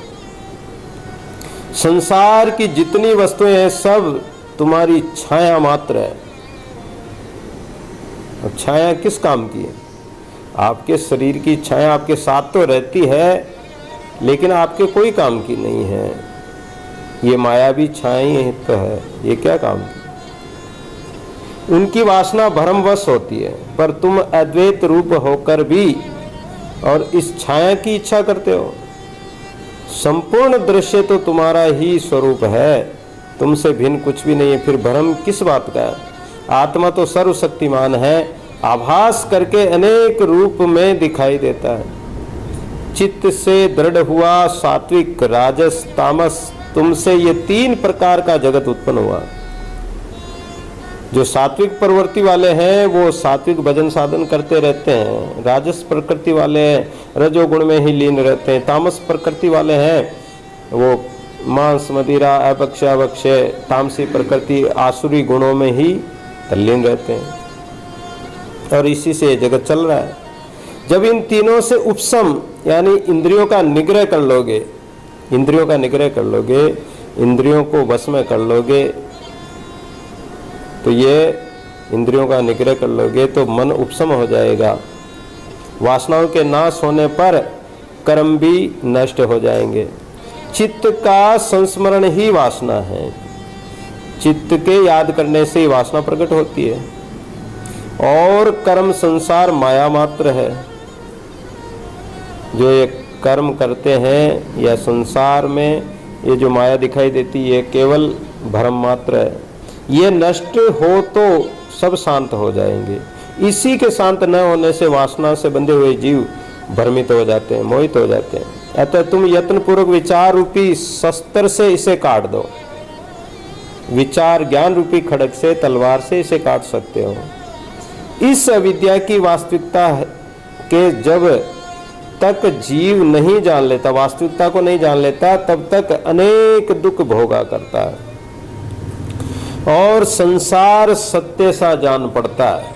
संसार की जितनी वस्तुएं हैं सब तुम्हारी छाया मात्र है। और छाया किस काम की है? आपके शरीर की छाया आपके साथ तो रहती है, लेकिन आपके कोई काम की नहीं है। ये मायावी छाया तो है, ये क्या काम की? उनकी वासना भ्रमवश होती है, पर तुम अद्वैत रूप होकर भी और इस छाया की इच्छा करते हो। संपूर्ण दृश्य तो तुम्हारा ही स्वरूप है, तुमसे भिन्न कुछ भी नहीं है, फिर भ्रम किस बात का है? आत्मा तो सर्वशक्तिमान है, आभास करके अनेक रूप में दिखाई देता है। चित्त से दृढ़ हुआ सात्विक, राजस, तामस, तुमसे ये 3 प्रकार का जगत उत्पन्न हुआ। जो सात्विक प्रवृत्ति वाले हैं वो सात्विक भजन साधन करते रहते हैं, राजस प्रकृति वाले हैं रजोगुण में ही लीन रहते हैं, तामस प्रकृति वाले हैं वो मांस मदिरा अपक्ष अवक्षय तामसी प्रकृति आसुरी गुणों में ही तल्लीन रहते हैं, और इसी से ये जगत चल रहा है। जब इन तीनों से उपशम यानी इंद्रियों का निग्रह कर लोगे, इंद्रियों का निग्रह कर लोगे, इंद्रियों को वश में कर लोगे, तो ये इंद्रियों का निग्रह कर लोगे तो मन उपशम हो जाएगा। वासनाओं के नाश होने पर कर्म भी नष्ट हो जाएंगे। चित्त का संस्मरण ही वासना है, चित्त के याद करने से ही वासना प्रकट होती है, और कर्म संसार माया मात्र है। जो ये कर्म करते हैं या संसार में ये जो माया दिखाई देती है, केवल भ्रम मात्र है। ये नष्ट हो तो सब शांत हो जाएंगे। इसी के शांत न होने से वासना से बंधे हुए जीव भ्रमित हो जाते हैं, मोहित हो जाते हैं। अतः तुम यत्न पूर्वक विचार रूपी शस्त्र से इसे काट दो। विचार ज्ञान रूपी खड्ग से, तलवार से इसे काट सकते हो। इस अविद्या की वास्तविकता के जब तक जीव नहीं जान लेता, वास्तविकता को नहीं जान लेता, तब तक अनेक दुख भोगा करता है और संसार सत्य सा जान पड़ता है।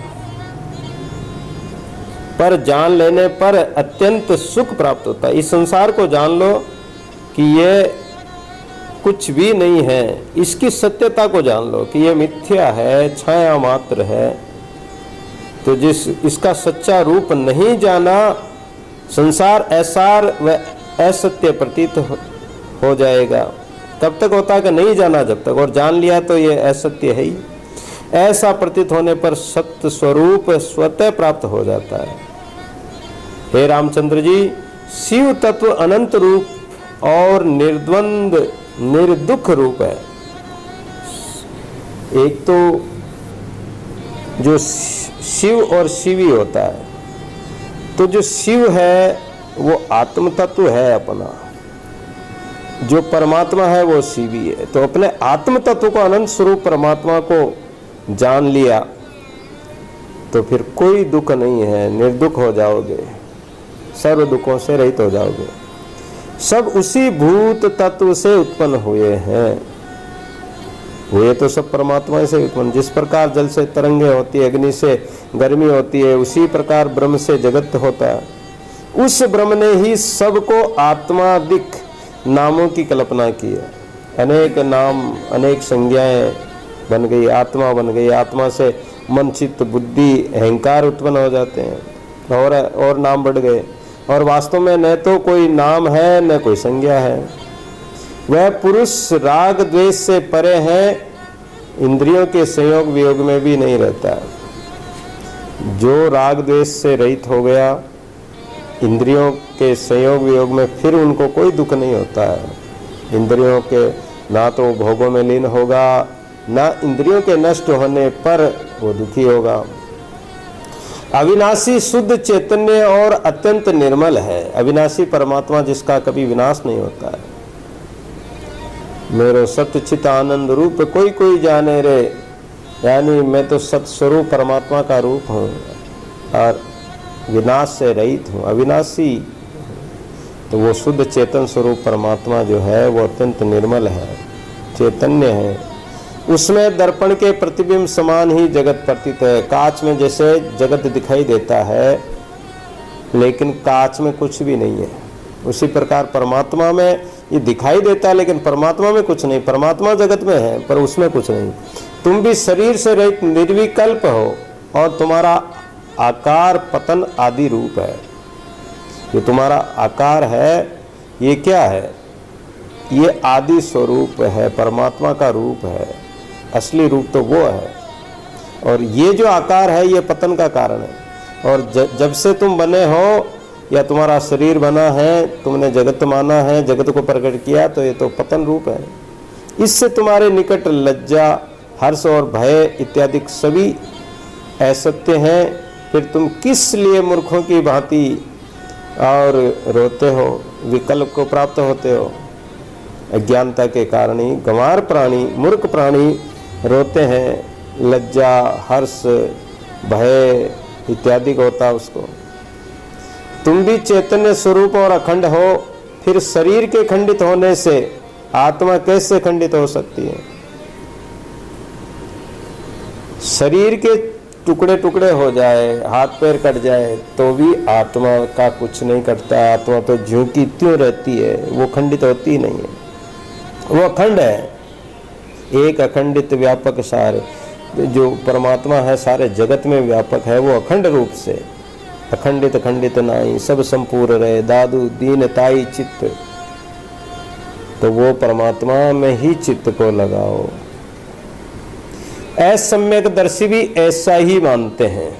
पर जान लेने पर अत्यंत सुख प्राप्त होता है। इस संसार को जान लो कि ये कुछ भी नहीं है, इसकी सत्यता को जान लो कि ये मिथ्या है, छाया मात्र है। तो जिस इसका सच्चा रूप नहीं जाना, संसार असार व असत्य प्रतीत हो जाएगा। तब तक होता है कि नहीं जाना जब तक, और जान लिया तो ये असत्य है ही। ऐसा प्रतीत होने पर सत्य स्वरूप स्वतः प्राप्त हो जाता है। हे रामचंद्र जी, शिव तत्व अनंत रूप और निर्द्वंद निर्दुख रूप है। एक तो जो शिव और शिवी होता है, तो जो शिव है वो आत्म तत्व है अपना, जो परमात्मा है वो शिवी है। तो अपने आत्म तत्व को, अनंत स्वरूप परमात्मा को जान लिया तो फिर कोई दुख नहीं है, निर्दुख हो जाओगे, सर्व दुखों से रहित हो जाओगे। सब उसी भूत तत्व से उत्पन्न हुए हैं, हुए तो सब परमात्मा से उत्पन्न। जिस प्रकार जल से तरंगे होती है, अग्नि से गर्मी होती है, उसी प्रकार ब्रह्म से जगत होता है। उस ब्रह्म ने ही सबको आत्मादिक नामों की कल्पना की है। अनेक नाम, अनेक संज्ञाएं बन गई, आत्मा बन गई। आत्मा से मन, चित्त, बुद्धि, अहंकार उत्पन्न हो जाते हैं और नाम बढ़ गए, और वास्तव में न तो कोई नाम है न कोई संज्ञा है। वह पुरुष राग द्वेष से परे है, इंद्रियों के संयोग वियोग में भी नहीं रहता। जो राग द्वेष से रहित हो गया, इंद्रियों के संयोग वियोग में, फिर उनको कोई दुख नहीं होता है। इंद्रियों के ना तो भोगों में लीन होगा, ना इंद्रियों के नष्ट होने पर वो दुखी होगा। अविनाशी शुद्ध चैतन्य और अत्यंत निर्मल है। अविनाशी परमात्मा जिसका कभी विनाश नहीं होता है। मेरो सत्य चित आनंद रूप कोई कोई जाने रे, यानी मैं तो सत्स्वरूप परमात्मा का रूप हूँ और विनाश से रहित हूँ, अविनाशी। तो वो शुद्ध चेतन स्वरूप परमात्मा जो है वो अत्यंत निर्मल है, चैतन्य है। उसमें दर्पण के प्रतिबिंब समान ही जगत प्रतीत है। कांच में जैसे जगत दिखाई देता है, लेकिन कांच में कुछ भी नहीं है, उसी प्रकार परमात्मा में ये दिखाई देता है, लेकिन परमात्मा में कुछ नहीं। परमात्मा जगत में है पर उसमें कुछ नहीं। तुम भी शरीर से रहित निर्विकल्प हो और तुम्हारा आकार पतन आदि रूप है। जो तुम्हारा आकार है ये क्या है? ये आदि स्वरूप है, परमात्मा का रूप है, असली रूप तो वो है। और ये जो आकार है ये पतन का कारण है। और जब से तुम बने हो या तुम्हारा शरीर बना है, तुमने जगत माना है, जगत को प्रकट किया, तो ये तो पतन रूप है। इससे तुम्हारे निकट लज्जा, हर्ष और भय इत्यादि सभी असत्य हैं। फिर तुम किस लिए मूर्खों की भांति और रोते हो, विकल्प को प्राप्त होते हो? अज्ञानता के कारण ही गंवार प्राणी, मूर्ख प्राणी रोते हैं। लज्जा, हर्ष, भय इत्यादि का होता है उसको। तुम भी चैतन्य स्वरूप और अखंड हो, फिर शरीर के खंडित होने से आत्मा कैसे खंडित हो सकती है? शरीर के टुकड़े टुकड़े हो जाए, हाथ पैर कट जाए, तो भी आत्मा का कुछ नहीं कटता। आत्मा तो ज्यों की त्यों रहती है, वो खंडित होती ही नहीं है, वो अखंड है। एक अखंडित व्यापक सारे, जो परमात्मा है सारे जगत में व्यापक है, वो अखंड रूप से। अखंडित खंडित नाई, सब संपूर्ण रहे, दादू दीन ताई चित्त। तो वो परमात्मा में ही चित्त को लगाओ। असम्यक दर्शी भी ऐसा ही मानते हैं।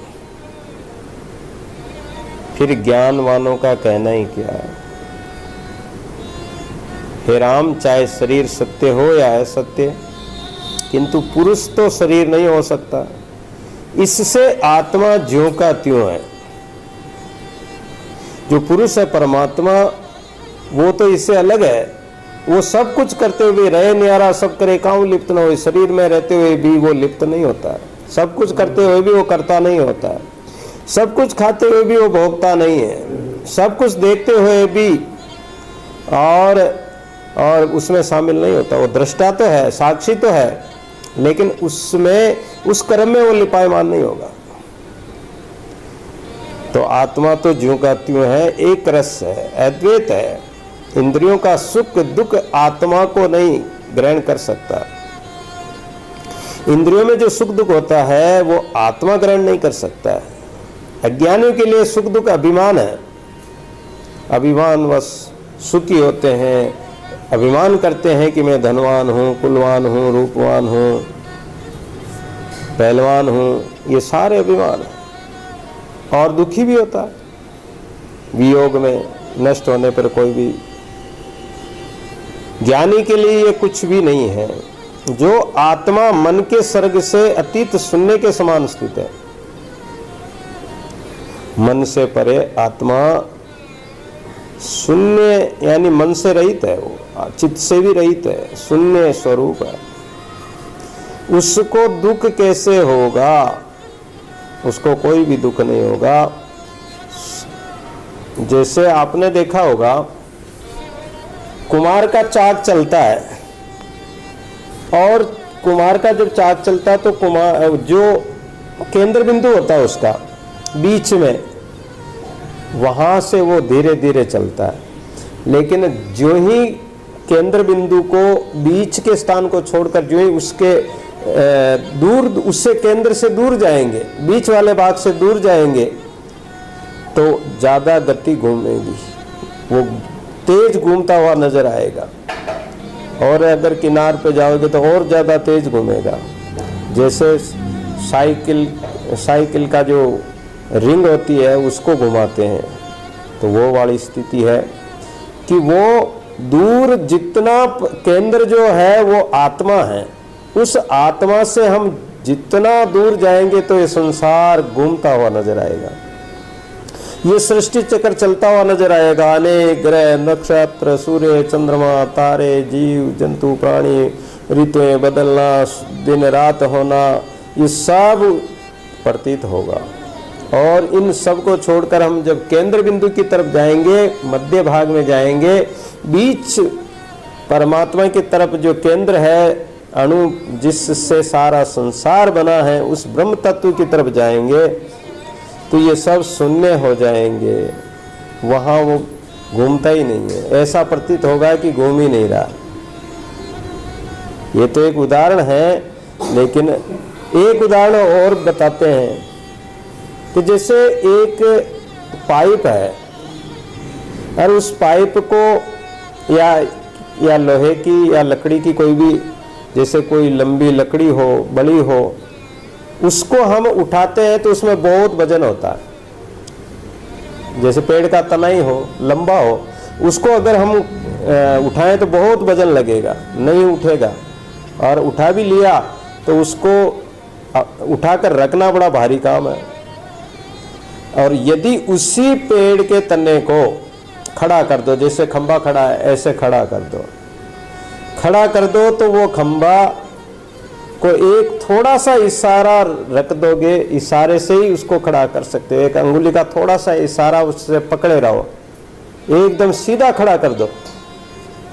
फिर ज्ञानवानों का कहना ही क्या है? हे राम, चाहे शरीर सत्य हो या असत्य, किंतु पुरुष तो शरीर नहीं हो सकता। इससे आत्मा ज्यों का त्यों है। जो पुरुष है परमात्मा, वो तो इससे अलग है। वो सब कुछ करते हुए रहे न्यारा, सब करे काऊ लिप्त न हो। शरीर में रहते हुए भी वो लिप्त नहीं होता है। सब कुछ करते हुए भी वो करता नहीं होता है। सब कुछ खाते हुए भी वो भोगता नहीं है। सब कुछ देखते हुए भी और उसमें शामिल नहीं होता। वो दृष्टा तो है, साक्षी तो है, लेकिन उसमें, उस कर्म में वो लिपायमान नहीं होगा। तो आत्मा तो ज्यों का त्यों है, एक रस है, अद्वैत है। इंद्रियों का सुख दुख आत्मा को नहीं ग्रहण कर सकता। इंद्रियों में जो सुख दुख होता है वो आत्मा ग्रहण नहीं कर सकता है। अज्ञानियों के लिए सुख दुख अभिमान है। अभिमान वश सुखी होते हैं, अभिमान करते हैं कि मैं धनवान हूँ, कुलवान हूँ, रूपवान हूँ, पहलवान हूँ। ये सारे अभिमान है। और दुखी भी होता है वियोग में, नष्ट होने पर कोई भी। ज्ञानी के लिए ये कुछ भी नहीं है। जो आत्मा मन के सर्ग से अतीत शून्य के समान स्थित है। मन से परे आत्मा शून्य, यानी मन से रहित है, वो चित्त से भी रहित है, शून्य स्वरूप है। उसको दुख कैसे होगा? उसको कोई भी दुख नहीं होगा। जैसे आपने देखा होगा, कुमार का चाक चलता है, और कुमार का जब चाक चलता है तो कुमार जो केंद्र बिंदु होता है उसका बीच में, वहां से वो धीरे धीरे चलता है। लेकिन जो ही केंद्र बिंदु को, बीच के स्थान को छोड़कर जो ही उसके दूर, उससे केंद्र से दूर जाएंगे, बीच वाले भाग से दूर जाएंगे, तो ज्यादा गति घूमेगी, वो तेज घूमता हुआ नजर आएगा। और अगर किनार पे जाओगे तो और ज्यादा तेज घूमेगा। जैसे साइकिल का जो रिंग होती है उसको घुमाते हैं, तो वो वाली स्थिति है कि वो दूर, जितना केंद्र जो है वो आत्मा है, उस आत्मा से हम जितना दूर जाएंगे तो ये संसार घूमता हुआ नजर आएगा। ये सृष्टि चक्र चलता हुआ नजर आएगा। अनेक ग्रह, नक्षत्र, सूर्य, चंद्रमा, तारे, जीव जंतु, प्राणी, ऋतुएं बदलना, दिन रात होना, ये सब प्रतीत होगा। और इन सब को छोड़कर हम जब केंद्र बिंदु की तरफ जाएंगे, मध्य भाग में जाएंगे, बीच परमात्मा की तरफ जो केंद्र है, अणु जिससे सारा संसार बना है, उस ब्रह्म तत्व की तरफ जाएंगे, तो ये सब शून्य हो जाएंगे। वहाँ वो घूमता ही नहीं है। ऐसा प्रतीत होगा कि घूम ही नहीं रहा। ये तो एक उदाहरण है, लेकिन एक उदाहरण और बताते हैं कि जैसे एक पाइप है और उस पाइप को या लोहे की या लकड़ी की कोई भी, जैसे कोई लंबी लकड़ी हो, बड़ी हो, उसको हम उठाते हैं तो उसमें बहुत वजन होता है। जैसे पेड़ का तना ही हो, लंबा हो, उसको अगर हम उठाएं तो बहुत वजन लगेगा, नहीं उठेगा। और उठा भी लिया तो उसको उठाकर रखना बड़ा भारी काम है। और यदि उसी पेड़ के तने को खड़ा कर दो, जैसे खंबा खड़ा है ऐसे खड़ा कर दो, तो वो खंबा को एक थोड़ा सा इशारा रख दोगे, इशारे से ही उसको खड़ा कर सकते हो। एक अंगुली का थोड़ा सा इशारा उससे पकड़े रहो, एकदम सीधा खड़ा कर दो,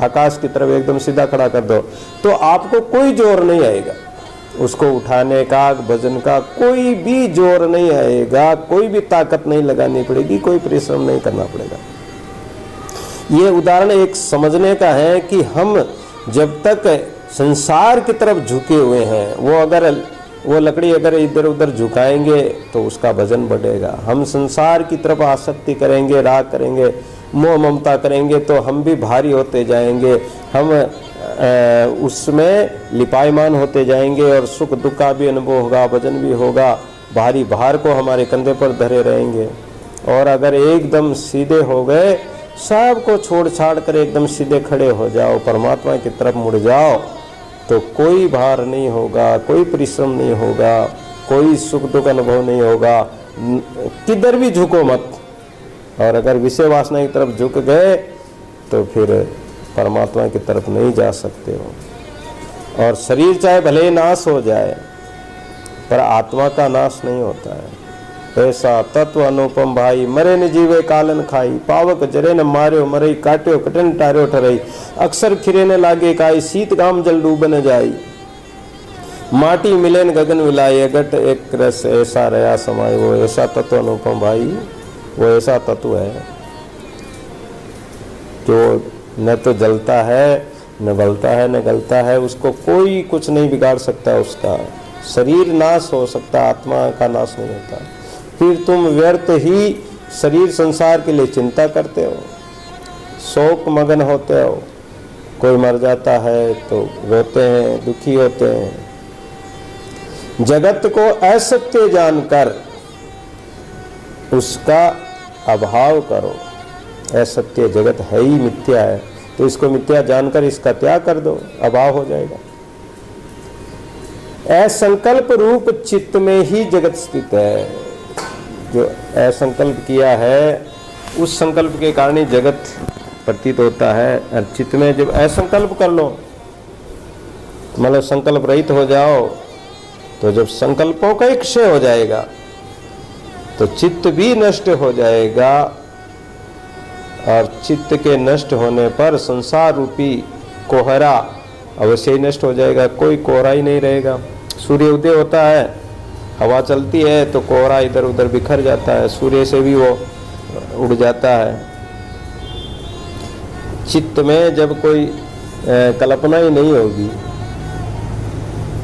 आकाश की तरफ एकदम सीधा खड़ा कर दो, तो आपको कोई जोर नहीं आएगा। उसको उठाने का, वजन का कोई भी जोर नहीं आएगा, कोई भी ताकत नहीं लगानी पड़ेगी, कोई परिश्रम नहीं करना पड़ेगा। ये उदाहरण एक समझने का है कि हम जब तक संसार की तरफ झुके हुए हैं, वो लकड़ी अगर इधर उधर झुकाएंगे तो उसका वजन बढ़ेगा। हम संसार की तरफ आसक्ति करेंगे, राग करेंगे, मोह ममता करेंगे तो हम भी भारी होते जाएंगे, हम उसमें लिपायमान होते जाएंगे और सुख दुख का भी अनुभव होगा, वजन भी होगा, भारी भार को हमारे कंधे पर धरे रहेंगे। और अगर एकदम सीधे हो गए, सब को छोड़ छाड़ कर एकदम सीधे खड़े हो जाओ, परमात्मा की तरफ मुड़ जाओ, तो कोई भार नहीं होगा, कोई परिश्रम नहीं होगा, कोई सुख दुख अनुभव नहीं होगा, किधर भी झुको मत। और अगर विषय वासना की तरफ झुक गए तो फिर परमात्मा की तरफ नहीं जा सकते हो। और शरीर चाहे भले ही नाश हो जाए पर आत्मा का नाश नहीं होता है। ऐसा तत्व अनुपम भाई, मरे न जीवे कालन खाई, पावक जरे न मार्यो मरई, काट्यो कटन टार्यो ठरई, अक्सर फिरे न लागे काई, शीत गाम जल डूब न जाई, माटी मिले न गगन विलाई, अगट एक रस ऐसा रया समाय। वो ऐसा तत्व अनुपम भाई, वो ऐसा तत्व है जो न तो जलता है, न बलता है, न गलता है, उसको कोई कुछ नहीं बिगाड़ सकता। उसका शरीर नाश हो सकता, आत्मा का नाश नहीं होता। फिर तुम व्यर्थ ही शरीर संसार के लिए चिंता करते हो, शोक मगन होते हो। कोई मर जाता है तो रोते हैं, दुखी होते हैं। जगत को असत्य जानकर उसका अभाव करो। असत्य जगत है ही मिथ्या है, तो इसको मिथ्या जानकर इसका त्याग कर दो, अभाव हो जाएगा। असंकल्प रूप चित्त में ही जगत स्थित है। जो असंकल्प किया है उस संकल्प के कारण ही जगत प्रतीत होता है। और चित्त में जब असंकल्प कर लो, मतलब संकल्प रहित हो जाओ, तो जब संकल्पों का ही क्षय हो जाएगा तो चित्त भी नष्ट हो जाएगा। और चित्त के नष्ट होने पर संसार रूपी कोहरा अवश्य ही नष्ट हो जाएगा, कोई कोहरा ही नहीं रहेगा। सूर्य उदय होता है, हवा चलती है तो कोहरा इधर उधर बिखर जाता है, सूर्य से भी वो उड़ जाता है। चित्त में जब कोई कल्पना ही नहीं होगी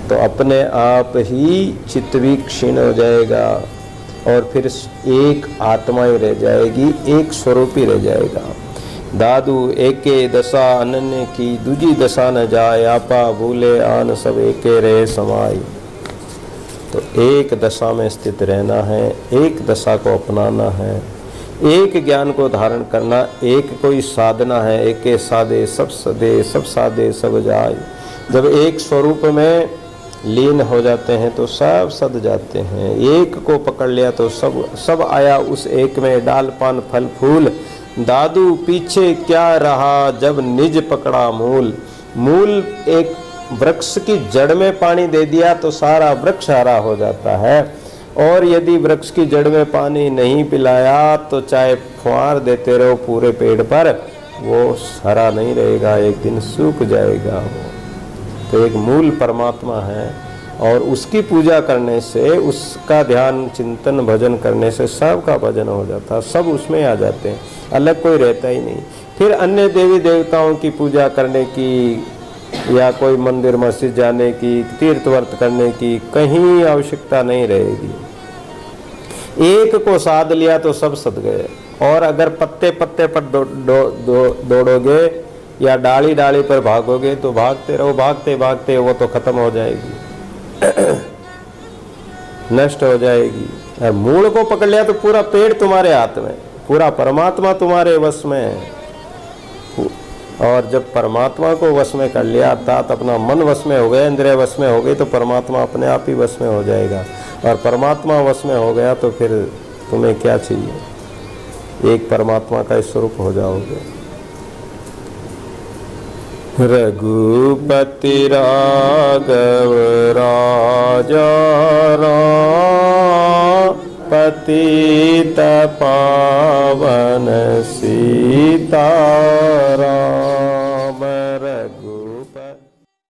तो अपने आप ही चित्त भी क्षीण हो जाएगा और फिर एक आत्मा ही रह जाएगी, एक स्वरूप ही रह जाएगा। दादू एके दशा अनन्य की, दूजी दशा न जाए, आपा भूले आन सब एके रहे समाई। तो एक दशा में स्थित रहना है, एक दशा को अपनाना है, एक ज्ञान को धारण करना, एक कोई साधना है। एके साधे सब सदे, सब साधे सब जाए। जब एक स्वरूप में लीन हो जाते हैं तो सब सद जाते हैं। एक को पकड़ लिया तो सब आया उस एक में, डाल पान फल फूल। दादू पीछे क्या रहा जब निज पकड़ा मूल। मूल एक वृक्ष की जड़ में पानी दे दिया तो सारा वृक्ष हरा हो जाता है, और यदि वृक्ष की जड़ में पानी नहीं पिलाया तो चाहे फुहार देते रहो पूरे पेड़ पर, वो हरा नहीं रहेगा, एक दिन सूख जाएगा वो। तो एक मूल परमात्मा है और उसकी पूजा करने से, उसका ध्यान चिंतन भजन करने से सबका भजन हो जाता है, सब उसमें आ जाते हैं, अलग कोई रहता ही नहीं। फिर अन्य देवी देवताओं की पूजा करने की या कोई मंदिर मस्जिद जाने की, तीर्थ व्रत करने की कहीं आवश्यकता नहीं रहेगी। एक को साध लिया तो सब सद गए। और अगर पत्ते पत्ते पर दौड़ोगे या डाली डाली पर भागोगे तो भागते रहो, भागते भागते वो तो खत्म हो जाएगी, नष्ट हो जाएगी। और मूल को पकड़ लिया तो पूरा पेड़ तुम्हारे हाथ में, पूरा परमात्मा तुम्हारे वश में है। और जब परमात्मा को वश में कर लिया, अर्थात अपना मन वश में हो गया, इंद्रिय वश में हो गई, तो परमात्मा अपने आप ही वश में हो जाएगा। और परमात्मा वश में हो गया तो फिर तुम्हें क्या चाहिए, एक परमात्मा का स्वरूप हो जाओगे। रघुपति राघव राजा राम, पतित पावन सीता